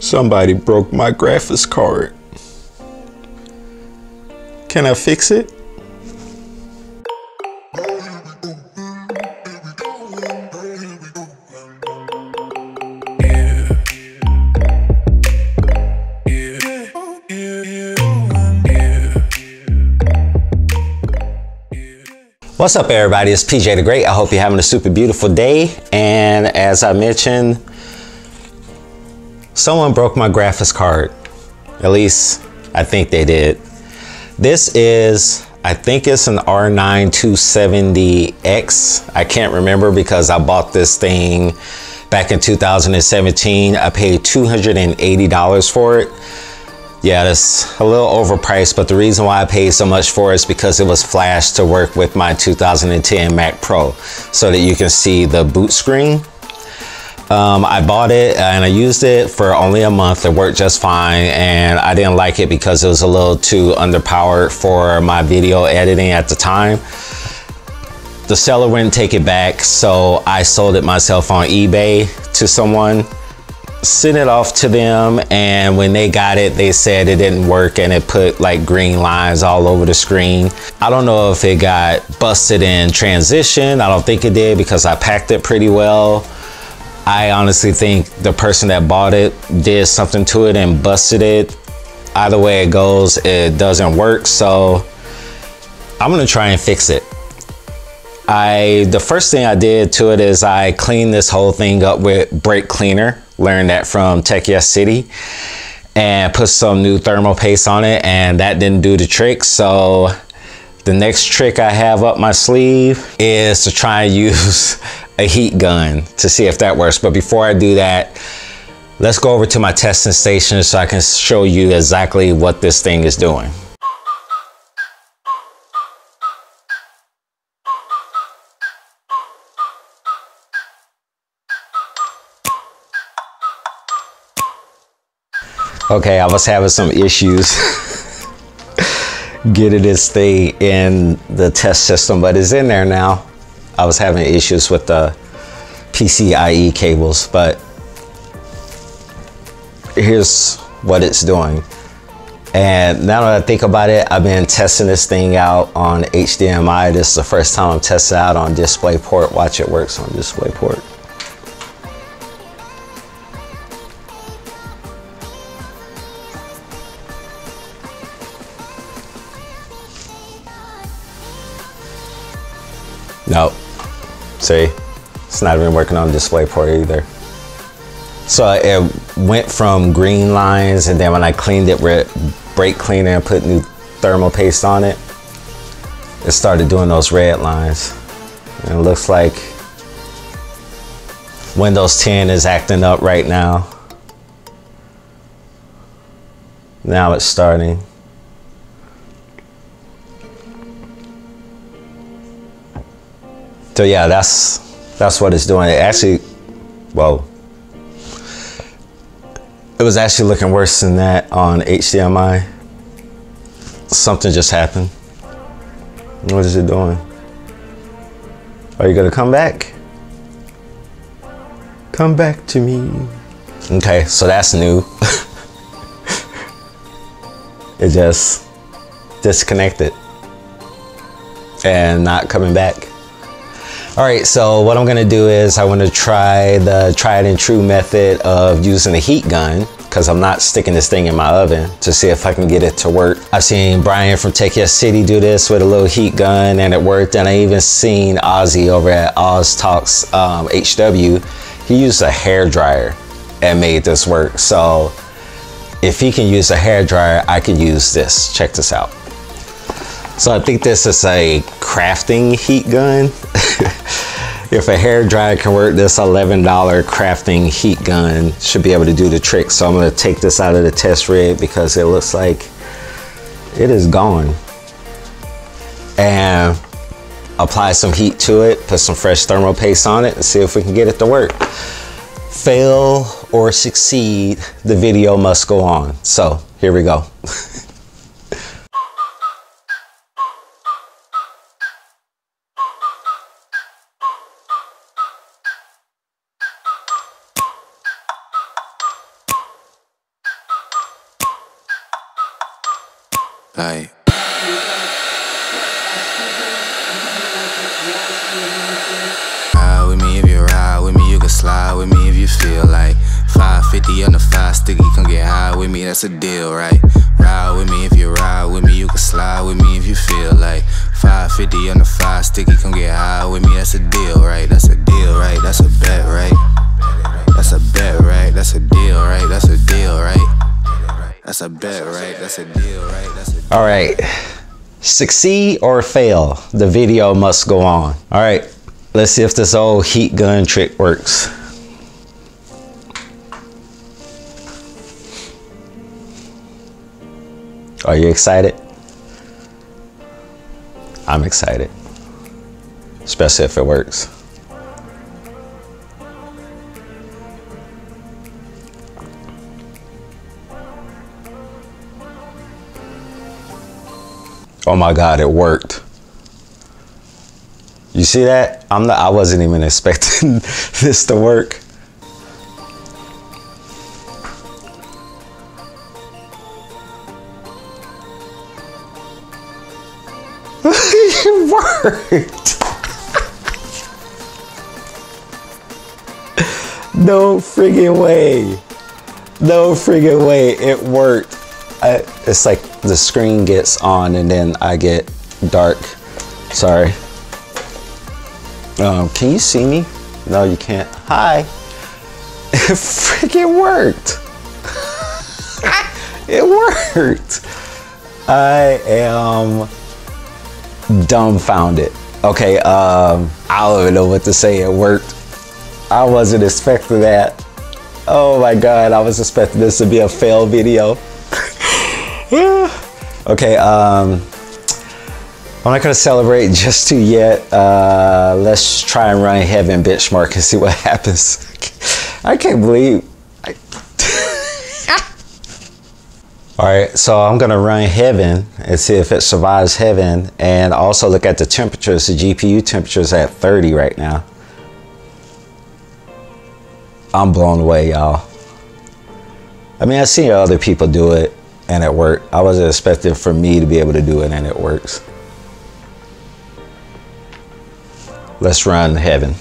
Somebody broke my graphics card. Can I fix it? What's up, everybody? It's PJ the Great. I hope you're having a super beautiful day. And as I mentioned, someone broke my graphics card. At least I think they did. This is, I think it's an R9 270X. I can't remember because I bought this thing back in 2017. I paid $280 for it. Yeah, that's a little overpriced, but the reason why I paid so much for it is because it was flashed to work with my 2010 Mac Pro so that you can see the boot screen. I bought it and I used it for only a month. It worked just fine, and I didn't like it because it was a little too underpowered for my video editing at the time. The seller wouldn't take it back, so I sold it myself on eBay to someone. Sent it off to them, and when they got it, they said it didn't work and it put like green lines all over the screen. I don't know if it got busted in transition. I don't think it did because I packed it pretty well. I honestly think the person that bought it did something to it and busted it. Either way it goes, it doesn't work, so I'm gonna try and fix it. The first thing I did to it is I cleaned this whole thing up with brake cleaner. Learned that from Tech Yes City, and put some new thermal paste on it, and that didn't do the trick. So the next trick I have up my sleeve is to try and use a heat gun to see if that works. But before I do that, let's go over to my testing station so I can show you exactly what this thing is doing. Okay, I was having some issues getting this thing in the test system, but it's in there now. I was having issues with the PCIe cables, but here's what it's doing. And now that I think about it, I've been testing this thing out on HDMI. This is the first time I'm testing it out on DisplayPort. Watch, it works on DisplayPort. Nope. See, it's not even working on DisplayPort either. So it went from green lines, and then when I cleaned it with brake cleaner and put new thermal paste on it, it started doing those red lines. And it looks like Windows 10 is acting up right now. Now it's starting. So yeah, that's what it's doing. It actually, well, it was actually looking worse than that on HDMI. Something just happened. What is it doing? Are you gonna come back? Come back to me. Okay, so that's new. It just disconnected and not coming back. All right, so what I'm gonna do is I wanna try the tried and true method of using a heat gun, because I'm not sticking this thing in my oven, to see if I can get it to work. I've seen Brian from Tech Yes City do this with a little heat gun and it worked, and I even seen Ozzy over at Oz Talks HW. He used a hair dryer and made this work. So if he can use a hair dryer, I can use this. Check this out. So I think this is a crafting heat gun. If a hair dryer can work, this $11 crafting heat gun should be able to do the trick. So I'm gonna take this out of the test rig because it looks like it is gone. And apply some heat to it, put some fresh thermal paste on it, and see if we can get it to work. Fail or succeed, the video must go on. So here we go. Like, ride with me if you ride with me, you can slide with me if you feel like 550 on the 5 sticky, come get high with me, that's a deal, right? Ride with me if you ride with me, you can slide with me if you feel like 550 on the 5 sticky, come get high with me, that's a deal, right? That's a deal, right? That's a bet, right? That's a bet, right? That's a deal, right? That's a deal, right? That's a bet, right? That's a deal, right? That's a deal. All right, succeed or fail, the video must go on. All right, let's see if this old heat gun trick works. Are you excited? I'm excited, especially if it works. Oh my God, it worked. You see that? I wasn't even expecting this to work. It worked. No friggin' way. No friggin' way. It worked. It's like the screen gets on and then I get dark. Sorry. Can you see me? No, you can't. Hi. It freaking worked. It worked. I am dumbfounded. Okay, I don't even know what to say. It worked. I wasn't expecting that. Oh my God, I was expecting this to be a fail video. Okay, I'm not gonna celebrate just too yet. Let's try and run Heaven benchmark and see what happens. I can't believe. All right, so I'm gonna run Heaven and see if it survives Heaven, and also look at the temperatures. The GPU temperature is at 30 right now. I'm blown away, y'all. I mean, I've seen other people do it and it worked. I wasn't expecting for me to be able to do it and it works. Let's run Heaven.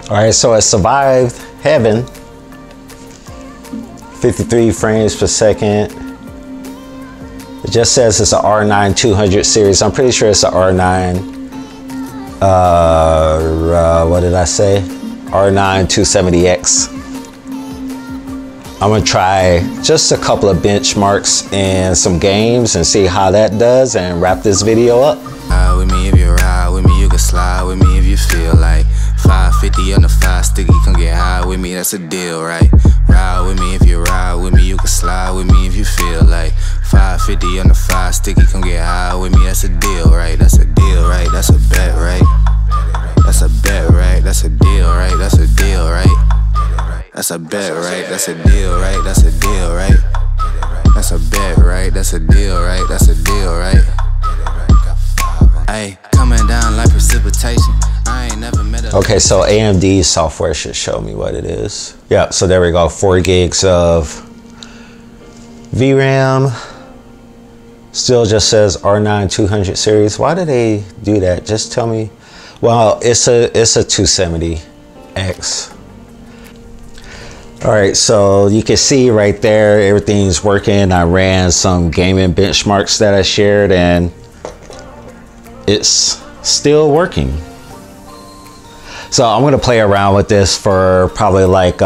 All right, so it survived Heaven. 53 frames per second. It just says it's an R9 200 series. I'm pretty sure it's an R9. What did I say? R9 270X. I'm gonna try just a couple of benchmarks and some games and see how that does and wrap this video up. Ride with me if you ride with me, you can slide with me if you feel like 550 on the 5 sticky, come get high with me, that's a deal, right? Ride with me if you ride with me, you can slide with me if you feel like 550 on the 5 sticky, come get high with me, that's a deal, right? That's a deal, right? That's a bet, right? That's a bet, right? That's a deal, right? That's a deal, right? That's a bet, right? That's a deal, right? That's a deal, right? That's a bet, right? That's a deal, right? That's a deal, right? Ay, coming down like precipitation. I ain't never met a. Okay, so AMD software should show me what it is. Yeah, so there we go. 4 gigs of VRAM. Still just says R9 200 series. Why do they do that? Just tell me. Well, it's a 270X. All right, so you can see right there, everything's working. I ran some gaming benchmarks that I shared and it's still working. So I'm gonna play around with this for probably like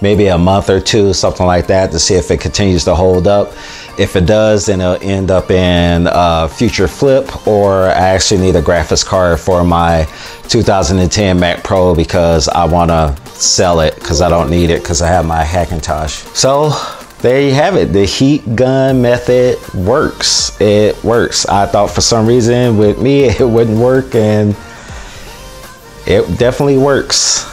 maybe a month or two, something like that, to see if it continues to hold up. If it does, then it'll end up in future flip, or I actually need a graphics card for my 2010 Mac Pro because I wanna sell it because I don't need it because I have my Hackintosh. So there you have it. The heat gun method works. It works. I thought for some reason with me it wouldn't work, and it definitely works.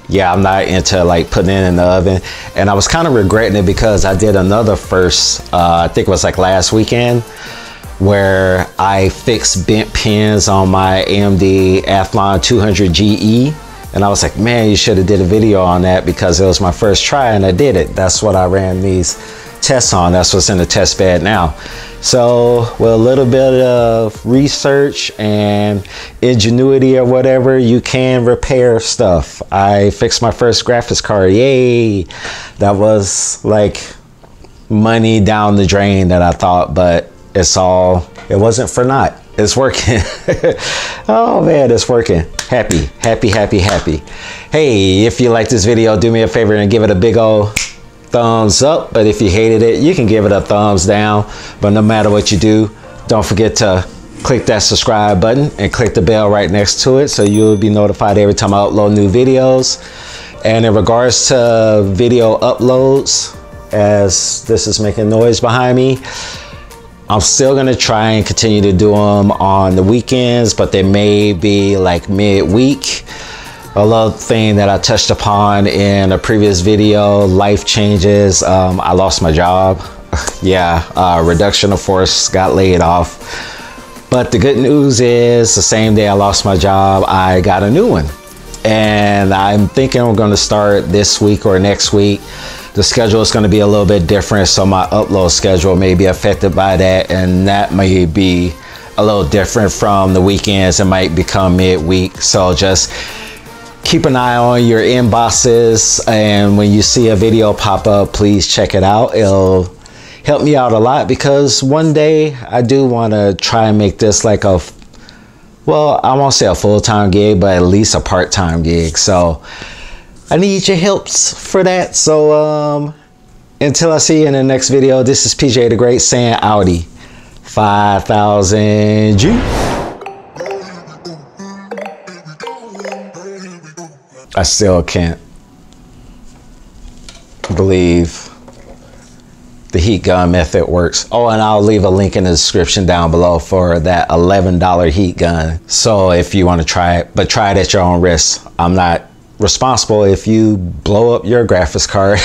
Yeah, I'm not into like putting it in the oven, and I was kind of regretting it because I did another first, I think it was like last weekend, where I fixed bent pins on my AMD Athlon 200 GE. And I was like, man, you should have did a video on that because it was my first try and I did it. That's what I ran these tests on. That's what's in the test bed now. So with a little bit of research and ingenuity or whatever, you can repair stuff. I fixed my first graphics card. Yay. That was like money down the drain that I thought, but it wasn't for naught. It's working. Oh man, it's working. Happy. Hey, if you like this video, do me a favor and give it a big old thumbs up. But if you hated it, you can give it a thumbs down. But no matter what you do, don't forget to click that subscribe button and click the bell right next to it so you'll be notified every time I upload new videos. And in regards to video uploads, as this is making noise behind me, I'm still gonna try and continue to do them on the weekends, but they may be like midweek. A little thing that I touched upon in a previous video, life changes. I lost my job. Yeah, reduction of force, got laid off. But the good news is the same day I lost my job, I got a new one. And I'm thinking I'm gonna start this week or next week. The schedule is going to be a little bit different, so my upload schedule may be affected by that, and that may be a little different from the weekends. It might become midweek, so just keep an eye on your inboxes, and when you see a video pop up, please check it out. It'll help me out a lot because one day I do want to try and make this like a, well, I won't say a full-time gig, but at least a part-time gig. So I need your helps for that. So until I see you in the next video, this is PJ the Great saying Audi 5000 G. I still can't believe the heat gun method works. Oh, and I'll leave a link in the description down below for that $11 heat gun. So if you want to try it, but try it at your own risk. I'm not responsible if you blow up your graphics card.